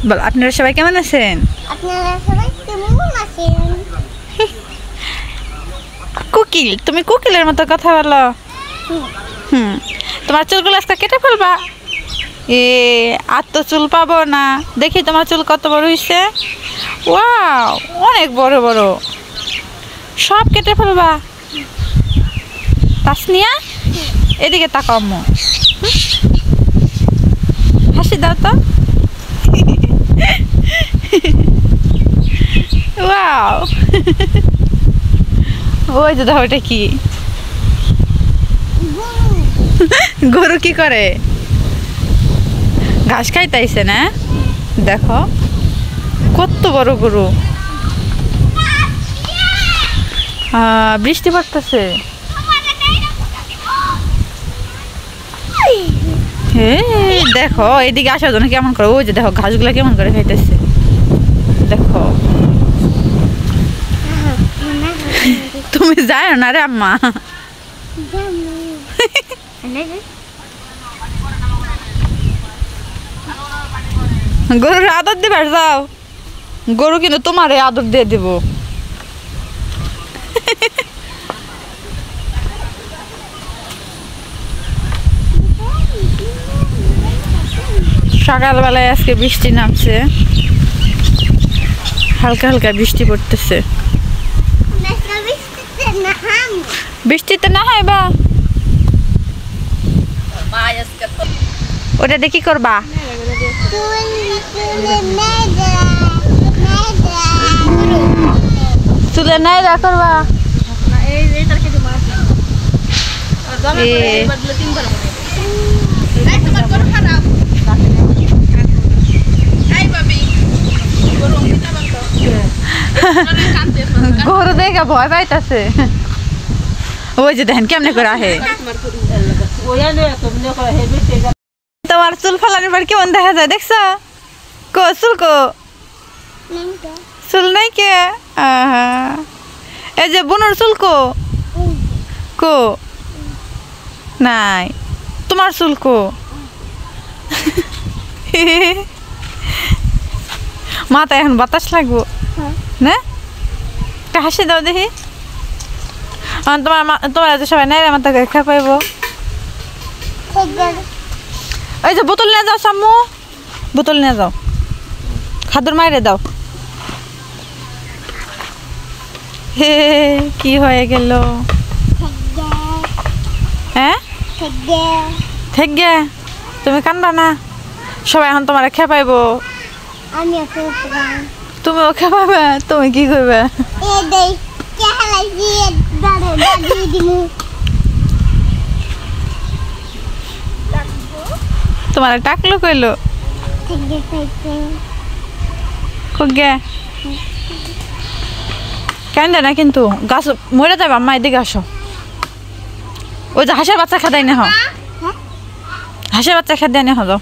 বল আপনারা সবাই কেমন আছেন? কোকিল, তুমি কোকিলের মতো কথা বলো। তোমার চুলগুলো আজকে কেটে ফেলবা? আর তো চুল পাবো না। দেখি তোমার চুল কত বড় হয়েছে। ওয়াও, অনেক বড় বড়। সব কেটে ফেলবা? তাসনিয়া, এদিকে তাকাও আম্মু। হাসি দাও তো। ওয়াও, ওই যে দেখো, ওটা কি? গরু কি করে? ঘাস খাইতেছে না? দেখো কত বড় গরু। বৃষ্টি পড়তেছে। দেখো এদিকে আসার জন্য কেমন করে, ওই যে দেখো ঘাসগুলো কেমন করে খাইতেছে। দেখো তুমি যাও না রে আম্মা। গরুর আদর দিবার যাও। গরু কিন্তু তোমার আদর দিয়ে দিব। সকালবেলায় আজকে বৃষ্টি নামছে, হালকা হালকা বৃষ্টি পড়তেছে। বৃষ্টিতে না হয় বা ওটা দেখি করবা? চুলে নাই করবা? গরু দেখে ভয় পাইতেছে। ওই যে দেখেন কেমনে করে আহে। তোমার চুল ফালানোর পর কেমন দেখা যায় দেখছ? কো চুল কো? চুল নাই কে? এই যে বোনের চুল কো? কো নাই। তোমার চুল কো? মাথা এখন বাতাস লাগবো না? একটা হাসি দাও দেখি। তোমার সবাই নাই আমার তাকে খা পাইব। ওই যে বোতল নিয়ে যাও সাম্মু, বোতল নিয়ে যাও, খাদুর মাইরে দাও। হে কি হয়ে গেল? হ্যাঁ ঠিক গে, তুমি কান্দবা না। সবাই এখন তোমার খেপাইব। তুমিও খেপাবে? তুমি কি করবে? তোমার টাকলো কইলো কেন না, কিন্তু গাছ মরে যাবে। আম্মা এদিকে আসো। ওই যে হাঁসের বাচ্চা খেদাই না, হাঁসের বাচ্চা খেদাই না হলো।